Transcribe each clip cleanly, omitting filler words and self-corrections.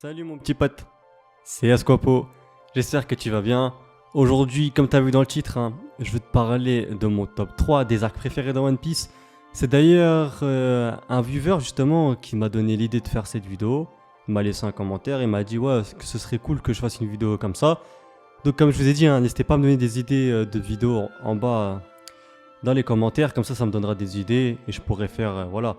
Salut mon petit pote, c'est Asquapo, j'espère que tu vas bien. Aujourd'hui, comme tu as vu dans le titre, je vais te parler de mon top 3 des arcs préférés dans One Piece. C'est d'ailleurs un viewer justement qui m'a donné l'idée de faire cette vidéo. Il m'a laissé un commentaire et m'a dit ouais, que ce serait cool que je fasse une vidéo comme ça. Donc comme je vous ai dit, n'hésitez pas à me donner des idées de vidéos en bas dans les commentaires, comme ça me donnera des idées et je pourrai faire voilà,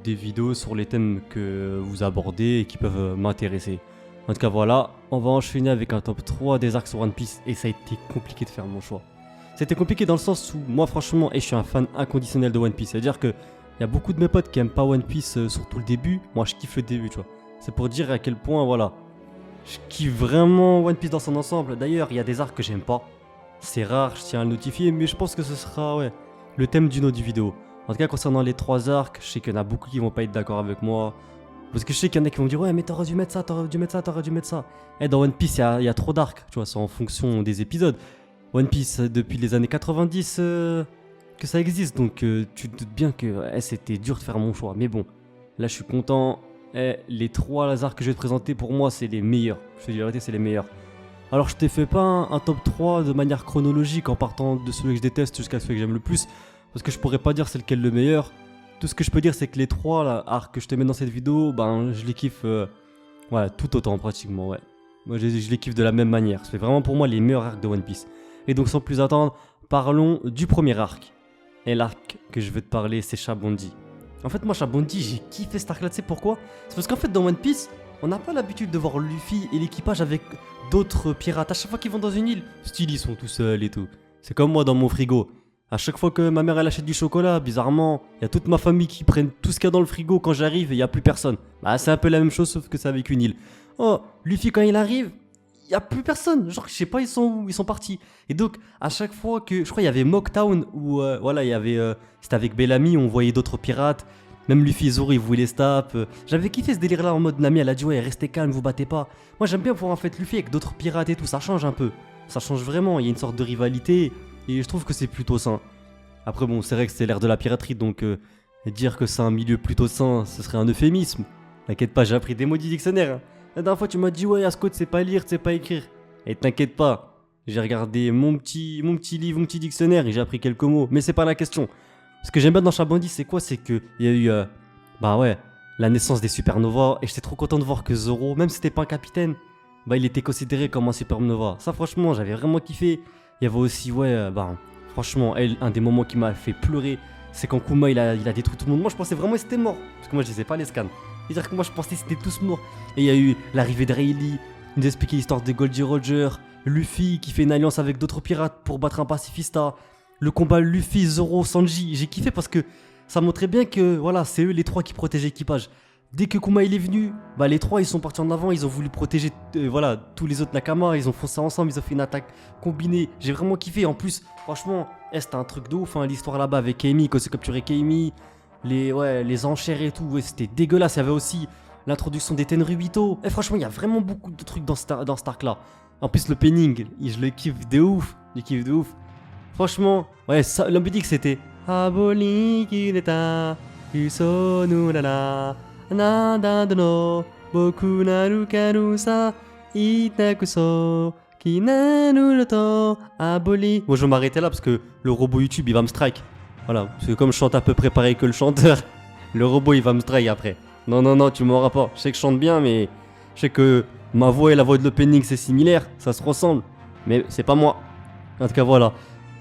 des vidéos sur les thèmes que vous abordez et qui peuvent m'intéresser. En tout cas voilà, on va enchaîner avec un top 3 des arcs sur One Piece et ça a été compliqué de faire mon choix. C'était compliqué dans le sens où moi franchement, je suis un fan inconditionnel de One Piece. C'est-à-dire que il y a beaucoup de mes potes qui aiment pas One Piece, surtout le début. Moi je kiffe le début, tu vois. C'est pour dire à quel point voilà, je kiffe vraiment One Piece dans son ensemble. D'ailleurs, il y a des arcs que j'aime pas. C'est rare, je tiens à le notifier, mais je pense que ce sera ouais, le thème d'une autre vidéo. En tout cas, concernant les 3 arcs, je sais qu'il y en a beaucoup qui vont pas être d'accord avec moi. Parce que je sais qu'il y en a qui vont me dire ouais, mais t'aurais dû mettre ça, t'aurais dû mettre ça, t'aurais dû mettre ça. Et dans One Piece, il y a trop d'arcs, tu vois, c'est en fonction des épisodes. One Piece, depuis les années 90 que ça existe, donc tu te doutes bien que c'était dur de faire mon choix. Mais bon, là je suis content. Les 3 arcs que je vais te présenter, pour moi, c'est les meilleurs. Je te dis la vérité, c'est les meilleurs. Alors je t'ai fait pas un top 3 de manière chronologique en partant de celui que je déteste jusqu'à celui que j'aime le plus. Parce que je pourrais pas dire c'est lequel le meilleur. Tout ce que je peux dire c'est que les 3 là, arcs que je te mets dans cette vidéo, ben je les kiffe voilà, tout autant pratiquement, ouais. Moi je les kiffe de la même manière. C'est vraiment pour moi les meilleurs arcs de One Piece. Et donc sans plus attendre, parlons du premier arc. Et l'arc que je veux te parler c'est Shabondi. En fait moi Shabondi j'ai kiffé cet arc là, tu sais pourquoi? C'est parce qu'en fait dans One Piece, on n'a pas l'habitude de voir Luffy et l'équipage avec d'autres pirates. À chaque fois qu'ils vont dans une île, style ils sont tout seuls et tout. C'est comme moi dans mon frigo. À chaque fois que ma mère elle achète du chocolat, bizarrement, il y a toute ma famille qui prennent tout ce qu'il y a dans le frigo quand j'arrive et il n'y a plus personne. Bah c'est un peu la même chose sauf que c'est avec une île. Oh, Luffy quand il arrive, il n'y a plus personne. Genre je sais pas ils sont où, ils sont partis. Et donc à chaque fois que, je crois il y avait Mocktown où voilà il y avait, c'était avec Bellamy, on voyait d'autres pirates. Même Luffy et Zoro ils voulaient les stab. J'avais kiffé ce délire là en mode Nami elle a dit ouais restez calme, vous battez pas. Moi j'aime bien voir en fait Luffy avec d'autres pirates et tout, ça change un peu. Ça change vraiment, il y a une sorte de rivalité. Et je trouve que c'est plutôt sain. Après bon, c'est vrai que c'est l'ère de la piraterie, donc dire que c'est un milieu plutôt sain, ce serait un euphémisme. T'inquiète pas, j'ai appris des mots du dictionnaire. La dernière fois tu m'as dit ouais Asco tu sais pas lire, tu sais pas écrire. Et t'inquiète pas, j'ai regardé mon petit livre, mon petit dictionnaire et j'ai appris quelques mots. Mais c'est pas la question. Ce que j'aime bien dans Shabondi c'est quoi? C'est qu'il y a eu bah ouais, la naissance des supernovas. Et j'étais trop content de voir que Zoro, même si c'était pas un capitaine, bah il était considéré comme un supernova. Ça franchement j'avais vraiment kiffé. Il y avait aussi, ouais, bah, franchement, un des moments qui m'a fait pleurer, c'est quand Kuma il a détruit tout le monde. Moi je pensais vraiment qu'ils étaient morts, parce que moi je les ai pas les scans. C'est-à-dire que moi je pensais qu'ils étaient tous morts. Et il y a eu l'arrivée de Rayleigh, il nous expliquait l'histoire de Goldie Roger, Luffy qui fait une alliance avec d'autres pirates pour battre un pacifista, le combat Luffy, Zoro, Sanji. J'ai kiffé parce que ça montrait bien que voilà, c'est eux les 3 qui protégeaient l'équipage. Dès que Kuma il est venu, bah les 3 ils sont partis en avant, ils ont voulu protéger voilà, tous les autres Nakama, ils ont foncé ensemble, ils ont fait une attaque combinée. J'ai vraiment kiffé. En plus, franchement, c'était un truc de ouf, l'histoire là-bas avec Amy, quand c'est capturé Amy, les enchères et tout, ouais, c'était dégueulasse. Il y avait aussi l'introduction des Tenryubito. Et franchement, il y a vraiment beaucoup de trucs dans cet arc là. En plus, le penning, je le kiffe de ouf. Je kiffe de ouf. Franchement, ouais, la musique c'était Aboli Kineta, Usonu Nana. Nada no boku naru karu sa itakuso kinaru to aboli. Bon, je vais m'arrêter là parce que le robot YouTube il va me strike. Voilà, parce que comme je chante à peu près pareil que le chanteur, le robot il va me strike après. Non, tu m'auras pas. Je sais que je chante bien, mais je sais que ma voix et la voix de l'opening c'est similaire, ça se ressemble, mais c'est pas moi. En tout cas, voilà.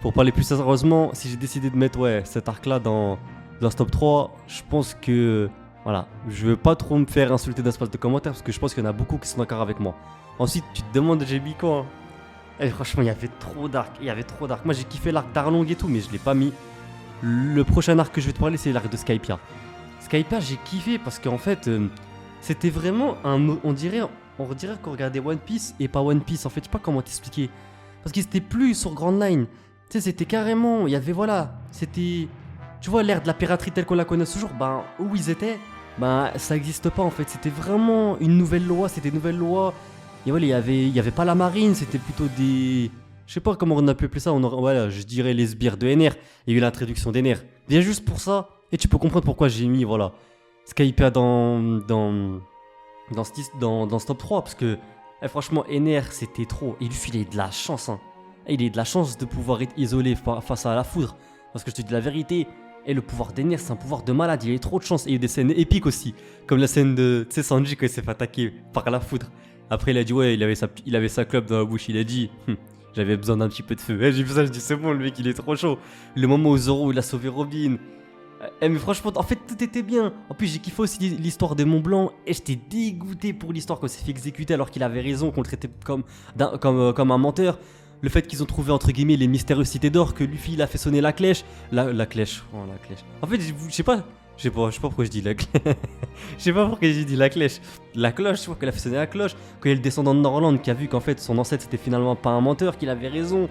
Pour parler plus sérieusement, si j'ai décidé de mettre ouais, cet arc là dans ce top 3, je pense que. Voilà, je veux pas trop me faire insulter dans l'espace de commentaires parce que je pense qu'il y en a beaucoup qui sont d'accord avec moi. Ensuite, tu te demandes j'ai mis quoi Et franchement, il y avait trop d'arcs, Moi, j'ai kiffé l'arc d'Arlong et tout, mais je l'ai pas mis. Le prochain arc que je vais te parler, c'est l'arc de Skypiea. Skypiea, j'ai kiffé parce qu'en fait, c'était vraiment on dirait qu'on regardait One Piece et pas One Piece. En fait, je sais pas comment t'expliquer. Parce qu'il était plus sur Grand Line. Tu sais, c'était carrément, il y avait voilà, c'était, tu vois, l'ère de la piraterie telle qu'on la connaît ce jour. Ben où ils étaient. Bah ça n'existe pas en fait, c'était vraiment une nouvelle loi, et voilà, il y avait pas la marine, c'était plutôt des, je sais pas comment on a pu appeler ça, voilà, je dirais les sbires de NR, il y a eu l'introduction d'NR, déjà juste pour ça, et tu peux comprendre pourquoi j'ai mis, voilà, Skypiea dans dans ce top 3 parce que franchement, Ener c'était trop. Et Luffy il a de la chance. Hein. Il a de la chance de pouvoir être isolé face à la foudre. Parce que je te dis la vérité, et le pouvoir d'Ener c'est un pouvoir de malade. Il a trop de chance. Et il y a des scènes épiques aussi. Comme la scène de Sanji quand il s'est fait attaquer par la foudre. Après il a dit ouais, il avait sa clope dans la bouche. Il a dit j'avais besoin d'un petit peu de feu. Et j'ai vu ça, je dis c'est bon, le mec il est trop chaud. Le moment où Zoro il a sauvé Robin. Mais franchement, en fait, tout était bien. En plus, j'ai kiffé aussi l'histoire de Mont Blanc. Et j'étais dégoûté pour l'histoire qu'on s'est fait exécuter alors qu'il avait raison, qu'on le traitait comme un menteur. Le fait qu'ils ont trouvé, entre guillemets, les mystérieuses cités d'or, que Luffy il a fait sonner la clèche. La clèche. Oh, la clèche. En fait, je sais pas. Je sais pas pourquoi je dis la clèche. Je sais pas pourquoi j'ai dit la clèche. La cloche, je vois qu'elle a fait sonner la cloche. Quand il y a le descendant de Norland qui a vu qu'en fait son ancêtre c'était finalement pas un menteur, qu'il avait raison.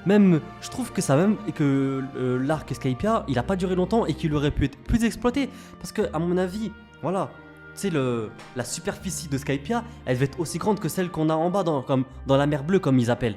Même, je trouve que ça même et que l'arc Skypiea, il a pas duré longtemps et qu'il aurait pu être plus exploité. Parce que, à mon avis, voilà, tu sais, la superficie de Skypiea, elle devait être aussi grande que celle qu'on a en bas dans la mer bleue, comme ils appellent.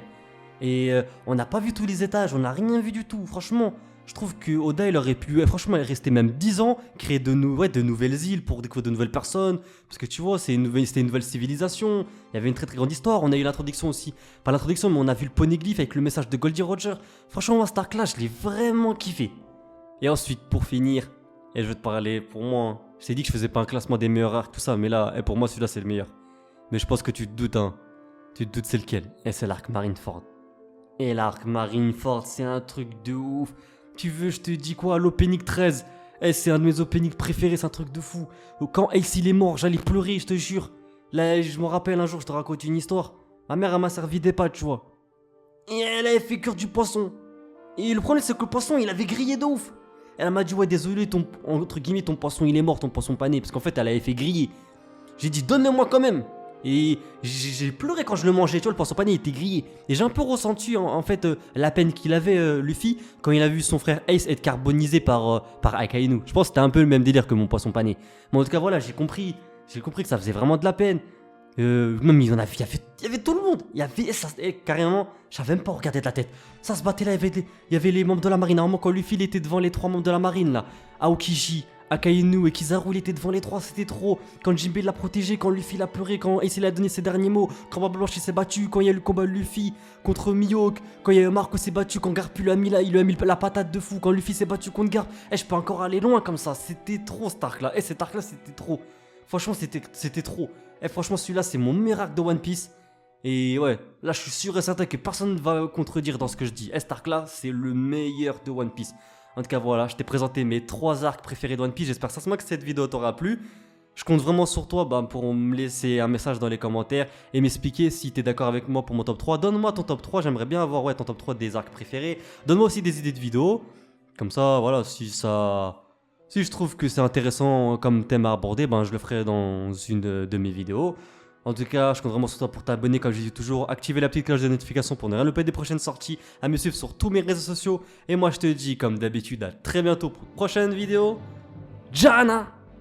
Et on n'a pas vu tous les étages, on n'a rien vu du tout, franchement. Je trouve que Oda il aurait pu franchement rester même 10 ans, créer de nouvelles îles pour découvrir de nouvelles personnes. Parce que tu vois, c'était une nouvelle civilisation. Il y avait une très très grande histoire. On a eu l'introduction aussi. Pas l'introduction, mais on a vu le poneglyphe avec le message de Goldie Roger. Franchement, moi, cet arc-là, je l'ai vraiment kiffé. Et ensuite, pour finir, et je vais te parler, pour moi, je t'ai dit que je faisais pas un classement des meilleurs arcs, tout ça, mais là, pour moi, celui-là, c'est le meilleur. Mais je pense que tu te doutes, hein. Tu te doutes, c'est lequel? Et c'est l'arc Marineford. Et l'arc Marineford, c'est un truc de ouf. Tu veux, je te dis quoi, l'opening 13. C'est un de mes openings préférés, c'est un truc de fou. Quand Ace il est mort, j'allais pleurer, je te jure. Là, je me rappelle un jour, je te raconte une histoire. Ma mère, elle m'a servi des pâtes, tu vois. Et elle avait fait cuire du poisson. Et le problème, c'est que le poisson, il avait grillé de ouf. Elle m'a dit, ouais, désolé, entre guillemets, ton poisson, il est mort, ton poisson pané. Parce qu'en fait, elle avait fait griller. J'ai dit, donne-le-moi quand même. Et j'ai pleuré quand je le mangeais, tu vois, le poisson pané était grillé. Et j'ai un peu ressenti en fait la peine qu'il avait, Luffy, quand il a vu son frère Ace être carbonisé par Akainu. Je pense que c'était un peu le même délire que mon poisson pané. Mais en tout cas, voilà, j'ai compris que ça faisait vraiment de la peine. Même il y avait tout le monde. Il y avait ça, carrément, j'avais même pas regardé de la tête. Ça se battait là, il y avait les membres de la marine. Normalement, quand Luffy il était devant les 3 membres de la marine là, Aokiji, Akainu et Kizaru, il était devant les 3, c'était trop. Quand Jinbei l'a protégé, quand Luffy l'a pleuré, quand Ace il a donné ses derniers mots, quand Barbe Blanche s'est battu, quand il y a eu le combat de Luffy contre Mihawk, quand il y a eu Marco s'est battu, quand Garp lui a mis la patate de fou, quand Luffy s'est battu contre Garp. Je peux encore aller loin comme ça, c'était trop cet arc là. Cet arc là c'était trop. Franchement c'était trop. Franchement celui-là c'est mon meilleur arc de One Piece. Et ouais, là je suis sûr et certain que personne ne va contredire dans ce que je dis. Cet arc là c'est le meilleur de One Piece. En tout cas voilà, je t'ai présenté mes 3 arcs préférés de One Piece. J'espère sincèrement que cette vidéo t'aura plu. Je compte vraiment sur toi pour me laisser un message dans les commentaires et m'expliquer si t'es d'accord avec moi pour mon top 3. Donne-moi ton top 3, j'aimerais bien avoir ton top 3 des arcs préférés. Donne-moi aussi des idées de vidéos. Comme ça, voilà, si je trouve que c'est intéressant comme thème à aborder, je le ferai dans une de mes vidéos. En tout cas, je compte vraiment sur toi pour t'abonner, comme je dis toujours, activer la petite cloche de notification pour ne rien louper des prochaines sorties, à me suivre sur tous mes réseaux sociaux. Et moi, je te dis, comme d'habitude, à très bientôt pour une prochaine vidéo. Jana!